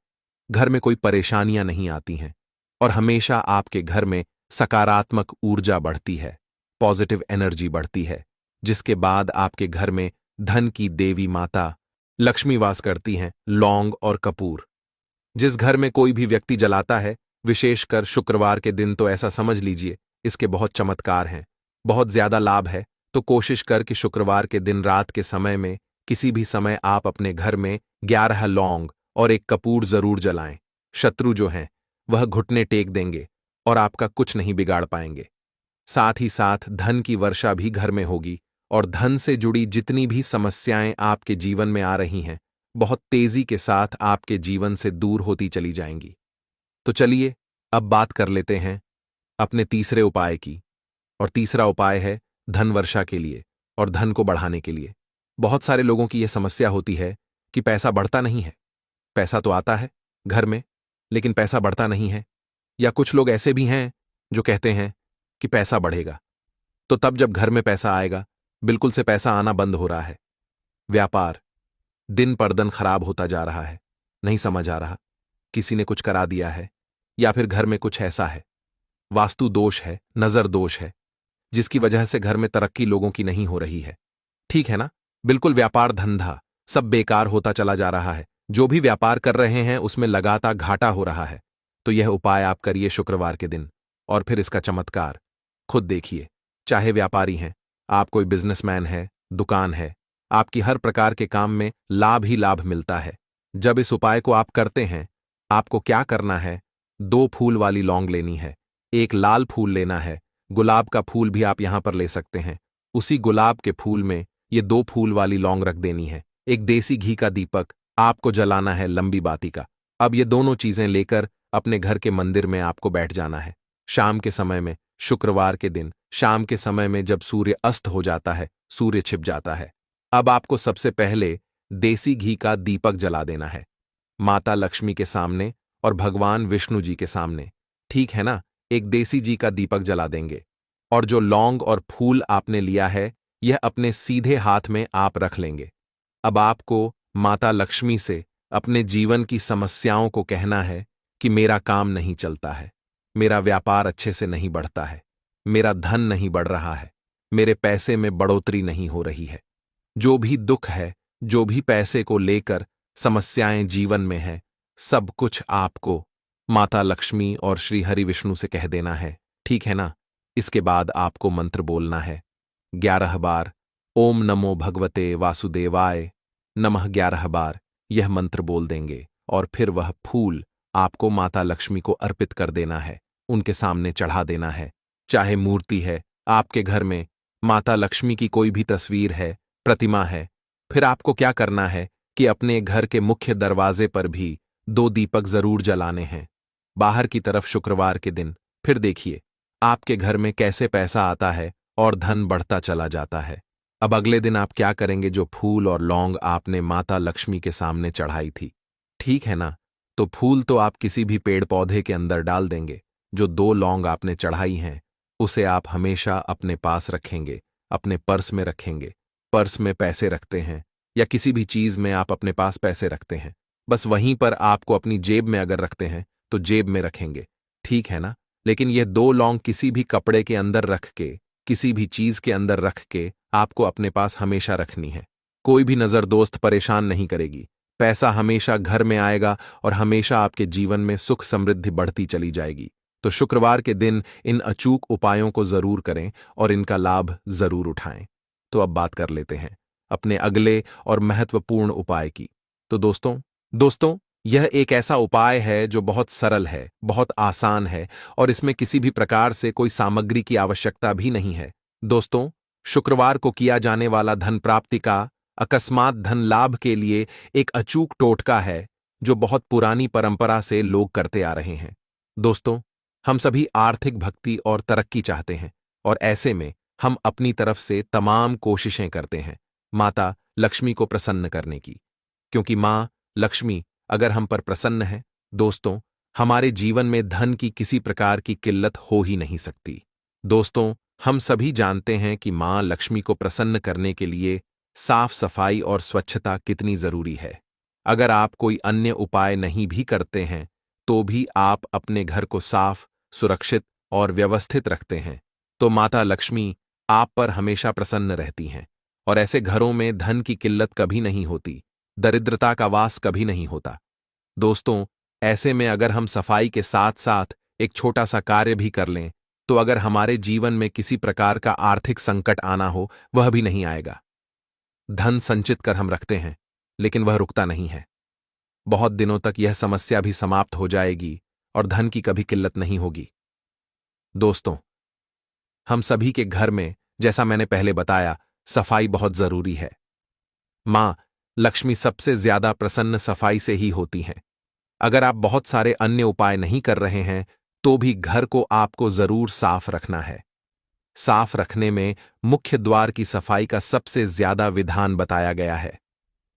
घर में कोई परेशानियां नहीं आती हैं और हमेशा आपके घर में सकारात्मक ऊर्जा बढ़ती है, पॉजिटिव एनर्जी बढ़ती है, जिसके बाद आपके घर में धन की देवी माता लक्ष्मी वास करती हैं, लौंग और कपूर। जिस घर में कोई भी व्यक्ति जलाता है, विशेषकर शुक्रवार के दिन, तो ऐसा समझ लीजिए इसके बहुत चमत्कार हैं, बहुत ज्यादा लाभ है। तो कोशिश कर कि शुक्रवार के दिन रात के समय में किसी भी समय आप अपने घर में 11 लौंग और एक कपूर जरूर जलाएं। शत्रु जो हैं वह घुटने टेक देंगे और आपका कुछ नहीं बिगाड़ पाएंगे। साथ ही साथ धन की वर्षा भी घर में होगी और धन से जुड़ी जितनी भी समस्याएं आपके जीवन में आ रही हैं, बहुत तेजी के साथ आपके जीवन से दूर होती चली जाएंगी। तो चलिए अब बात कर लेते हैं अपने तीसरे उपाय की। और तीसरा उपाय है धन वर्षा के लिए और धन को बढ़ाने के लिए। बहुत सारे लोगों की यह समस्या होती है कि पैसा बढ़ता नहीं है। पैसा तो आता है घर में, लेकिन पैसा बढ़ता नहीं है। या कुछ लोग ऐसे भी हैं जो कहते हैं कि पैसा बढ़ेगा, तो तब जब घर में पैसा आएगा, बिल्कुल से पैसा आना बंद हो रहा है। व्यापार दिन पर दिन खराब होता जा रहा है, नहीं समझ आ रहा, किसी ने कुछ करा दिया है या फिर घर में कुछ ऐसा है, वास्तु दोष है, नजर दोष है, जिसकी वजह से घर में तरक्की लोगों की नहीं हो रही है। ठीक है ना? बिल्कुल व्यापार धंधा सब बेकार होता चला जा रहा है। जो भी व्यापार कर रहे हैं उसमें लगातार घाटा हो रहा है। तो यह उपाय आप करिए शुक्रवार के दिन और फिर इसका चमत्कार खुद देखिए। चाहे व्यापारी हैं, आप कोई बिजनेसमैन है, दुकान है, आपकी हर प्रकार के काम में लाभ ही लाभ मिलता है। जब इस उपाय को आप करते हैं, आपको क्या करना है, 2 फूल वाली लौंग लेनी है, एक लाल फूल लेना है, गुलाब का फूल भी आप यहां पर ले सकते हैं। उसी गुलाब के फूल में ये 2 फूल वाली लौंग रख देनी है। एक देसी घी का दीपक आपको जलाना है, लंबी बाती का। अब ये दोनों चीजें लेकर अपने घर के मंदिर में आपको बैठ जाना है। शाम के समय में, शुक्रवार के दिन शाम के समय में जब सूर्य अस्त हो जाता है, सूर्य छिप जाता है, अब आपको सबसे पहले देसी घी का दीपक जला देना है, माता लक्ष्मी के सामने और भगवान विष्णु जी के सामने। ठीक है ना? एक देसी घी का दीपक जला देंगे और जो लौंग और फूल आपने लिया है, यह अपने सीधे हाथ में आप रख लेंगे। अब आपको माता लक्ष्मी से अपने जीवन की समस्याओं को कहना है कि मेरा काम नहीं चलता है, मेरा व्यापार अच्छे से नहीं बढ़ता है, मेरा धन नहीं बढ़ रहा है, मेरे पैसे में बढ़ोतरी नहीं हो रही है। जो भी दुख है, जो भी पैसे को लेकर समस्याएं जीवन में है, सब कुछ आपको माता लक्ष्मी और श्री हरि विष्णु से कह देना है। ठीक है ना? इसके बाद आपको मंत्र बोलना है 11 बार, ओम नमो भगवते वासुदेवाय नमः। 11 बार यह मंत्र बोल देंगे और फिर वह फूल आपको माता लक्ष्मी को अर्पित कर देना है, उनके सामने चढ़ा देना है। चाहे मूर्ति है आपके घर में, माता लक्ष्मी की कोई भी तस्वीर है, प्रतिमा है, फिर आपको क्या करना है कि अपने घर के मुख्य दरवाजे पर भी 2 दीपक जरूर जलाने हैं, बाहर की तरफ शुक्रवार के दिन। फिर देखिए आपके घर में कैसे पैसा आता है और धन बढ़ता चला जाता है। अब अगले दिन आप क्या करेंगे? जो फूल और लौंग आपने माता लक्ष्मी के सामने चढ़ाई थी, ठीक है ना, तो फूल तो आप किसी भी पेड़ पौधे के अंदर डाल देंगे। जो 2 लौंग आपने चढ़ाई हैं, उसे आप हमेशा अपने पास रखेंगे, अपने पर्स में रखेंगे। पर्स में पैसे रखते हैं या किसी भी चीज में आप अपने पास पैसे रखते हैं, बस वहीं पर आपको अपनी जेब में अगर रखते हैं तो जेब में रखेंगे। ठीक है ना? लेकिन यह 2 लौंग किसी भी कपड़े के अंदर रख के, किसी भी चीज के अंदर रख के आपको अपने पास हमेशा रखनी है। कोई भी नजर दोस्त परेशान नहीं करेगी। पैसा हमेशा घर में आएगा और हमेशा आपके जीवन में सुख समृद्धि बढ़ती चली जाएगी। तो शुक्रवार के दिन इन अचूक उपायों को जरूर करें और इनका लाभ जरूर उठाएं। तो अब बात कर लेते हैं अपने अगले और महत्वपूर्ण उपाय की। तो दोस्तों यह एक ऐसा उपाय है जो बहुत सरल है, बहुत आसान है और इसमें किसी भी प्रकार से कोई सामग्री की आवश्यकता भी नहीं है। दोस्तों, शुक्रवार को किया जाने वाला धन प्राप्ति का, अकस्मात धन लाभ के लिए एक अचूक टोटका है जो बहुत पुरानी परंपरा से लोग करते आ रहे हैं। दोस्तों, हम सभी आर्थिक भक्ति और तरक्की चाहते हैं और ऐसे में हम अपनी तरफ से तमाम कोशिशें करते हैं माता लक्ष्मी को प्रसन्न करने की, क्योंकि मां लक्ष्मी अगर हम पर प्रसन्न है, दोस्तों, हमारे जीवन में धन की किसी प्रकार की किल्लत हो ही नहीं सकती। दोस्तों, हम सभी जानते हैं कि मां लक्ष्मी को प्रसन्न करने के लिए साफ सफाई और स्वच्छता कितनी जरूरी है। अगर आप कोई अन्य उपाय नहीं भी करते हैं तो भी आप अपने घर को साफ, सुरक्षित और व्यवस्थित रखते हैं तो माता लक्ष्मी आप पर हमेशा प्रसन्न रहती हैं और ऐसे घरों में धन की किल्लत कभी नहीं होती, दरिद्रता का वास कभी नहीं होता। दोस्तों, ऐसे में अगर हम सफाई के साथ साथ एक छोटा सा कार्य भी कर लें तो अगर हमारे जीवन में किसी प्रकार का आर्थिक संकट आना हो वह भी नहीं आएगा। धन संचित कर हम रखते हैं लेकिन वह रुकता नहीं है। बहुत दिनों तक यह समस्या भी समाप्त हो जाएगी और धन की कभी किल्लत नहीं होगी। दोस्तों, हम सभी के घर में, जैसा मैंने पहले बताया, सफाई बहुत जरूरी है। मां लक्ष्मी सबसे ज्यादा प्रसन्न सफाई से ही होती हैं। अगर आप बहुत सारे अन्य उपाय नहीं कर रहे हैं तो भी घर को आपको जरूर साफ रखना है। साफ रखने में मुख्य द्वार की सफाई का सबसे ज्यादा विधान बताया गया है।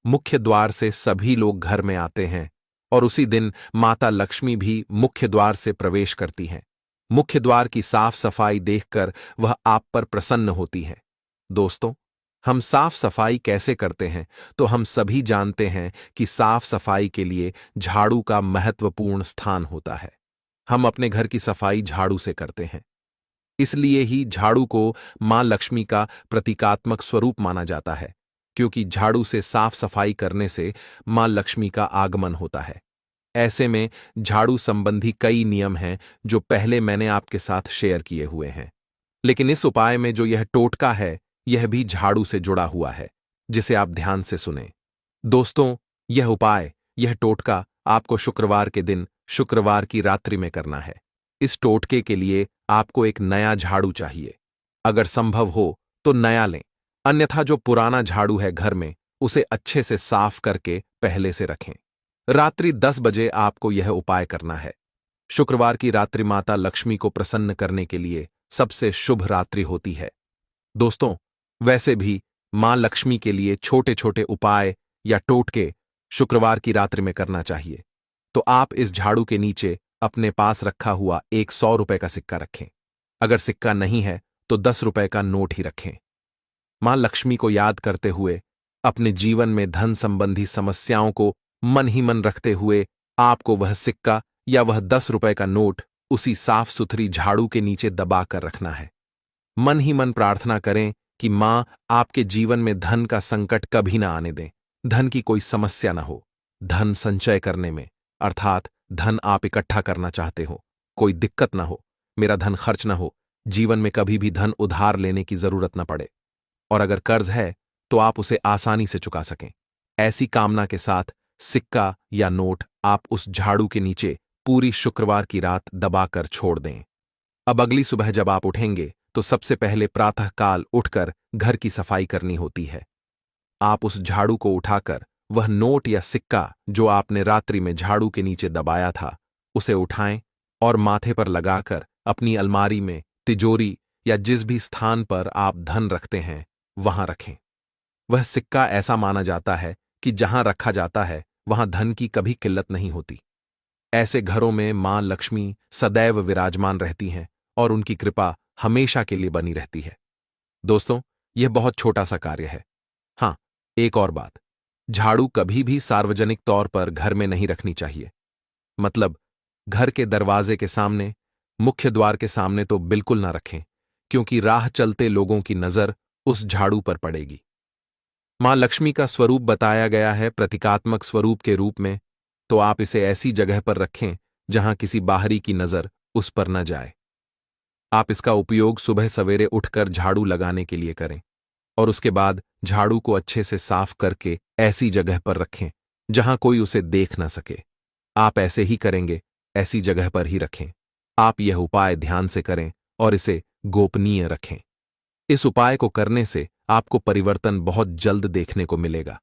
मुख्य द्वार से सभी लोग घर में आते हैं और उसी दिन माता लक्ष्मी भी मुख्य द्वार से प्रवेश करती हैं। मुख्य द्वार की साफ सफाई देखकर वह आप पर प्रसन्न होती है। दोस्तों, हम साफ सफाई कैसे करते हैं तो हम सभी जानते हैं कि साफ सफाई के लिए झाड़ू का महत्वपूर्ण स्थान होता है। हम अपने घर की सफाई झाड़ू से करते हैं, इसलिए ही झाड़ू को मां लक्ष्मी का प्रतीकात्मक स्वरूप माना जाता है, क्योंकि झाड़ू से साफ सफाई करने से मां लक्ष्मी का आगमन होता है। ऐसे में झाड़ू संबंधी कई नियम हैं जो पहले मैंने आपके साथ शेयर किए हुए हैं, लेकिन इस उपाय में जो यह टोटका है यह भी झाड़ू से जुड़ा हुआ है, जिसे आप ध्यान से सुनें। दोस्तों, यह उपाय, यह टोटका आपको शुक्रवार के दिन, शुक्रवार की रात्रि में करना है। इस टोटके के लिए आपको एक नया झाड़ू चाहिए। अगर संभव हो तो नया लें, अन्यथा जो पुराना झाड़ू है घर में उसे अच्छे से साफ करके पहले से रखें। रात्रि 10 बजे आपको यह उपाय करना है। शुक्रवार की रात्रि माता लक्ष्मी को प्रसन्न करने के लिए सबसे शुभ रात्रि होती है। दोस्तों, वैसे भी मां लक्ष्मी के लिए छोटे छोटे उपाय या टोटके शुक्रवार की रात्रि में करना चाहिए। तो आप इस झाड़ू के नीचे अपने पास रखा हुआ एक 100 रुपए का सिक्का रखें। अगर सिक्का नहीं है तो 10 रुपए का नोट ही रखें। मां लक्ष्मी को याद करते हुए, अपने जीवन में धन संबंधी समस्याओं को मन ही मन रखते हुए आपको वह सिक्का या वह 10 रुपए का नोट उसी साफ सुथरी झाड़ू के नीचे दबा कर रखना है। मन ही मन प्रार्थना करें कि मां आपके जीवन में धन का संकट कभी ना आने दें, धन की कोई समस्या ना हो। धन संचय करने में, अर्थात धन आप इकट्ठा करना चाहते हो, कोई दिक्कत ना हो, मेरा धन खर्च ना हो, जीवन में कभी भी धन उधार लेने की जरूरत न पड़े, और अगर कर्ज है तो आप उसे आसानी से चुका सकें। ऐसी कामना के साथ सिक्का या नोट आप उस झाड़ू के नीचे पूरी शुक्रवार की रात दबाकर छोड़ दें। अब अगली सुबह जब आप उठेंगे तो सबसे पहले प्रातःकाल उठकर घर की सफाई करनी होती है। आप उस झाड़ू को उठाकर वह नोट या सिक्का जो आपने रात्रि में झाड़ू के नीचे दबाया था उसे उठाएं और माथे पर लगाकर अपनी अलमारी में, तिजोरी या जिस भी स्थान पर आप धन रखते हैं वहां रखें। वह सिक्का ऐसा माना जाता है कि जहां रखा जाता है वहां धन की कभी किल्लत नहीं होती। ऐसे घरों में मां लक्ष्मी सदैव विराजमान रहती हैं और उनकी कृपा हमेशा के लिए बनी रहती है। दोस्तों, यह बहुत छोटा सा कार्य है। हां, एक और बात, झाड़ू कभी भी सार्वजनिक तौर पर घर में नहीं रखनी चाहिए। मतलब घर के दरवाजे के सामने, मुख्य द्वार के सामने तो बिल्कुल ना रखें, क्योंकि राह चलते लोगों की नजर उस झाड़ू पर पड़ेगी। मां लक्ष्मी का स्वरूप बताया गया है प्रतीकात्मक स्वरूप के रूप में, तो आप इसे ऐसी जगह पर रखें जहां किसी बाहरी की नजर उस पर न जाए। आप इसका उपयोग सुबह सवेरे उठकर झाड़ू लगाने के लिए करें और उसके बाद झाड़ू को अच्छे से साफ करके ऐसी जगह पर रखें जहां कोई उसे देख न सके। आप ऐसे ही करेंगे, ऐसी जगह पर ही रखें। आप यह उपाय ध्यान से करें और इसे गोपनीय रखें। इस उपाय को करने से आपको परिवर्तन बहुत जल्द देखने को मिलेगा।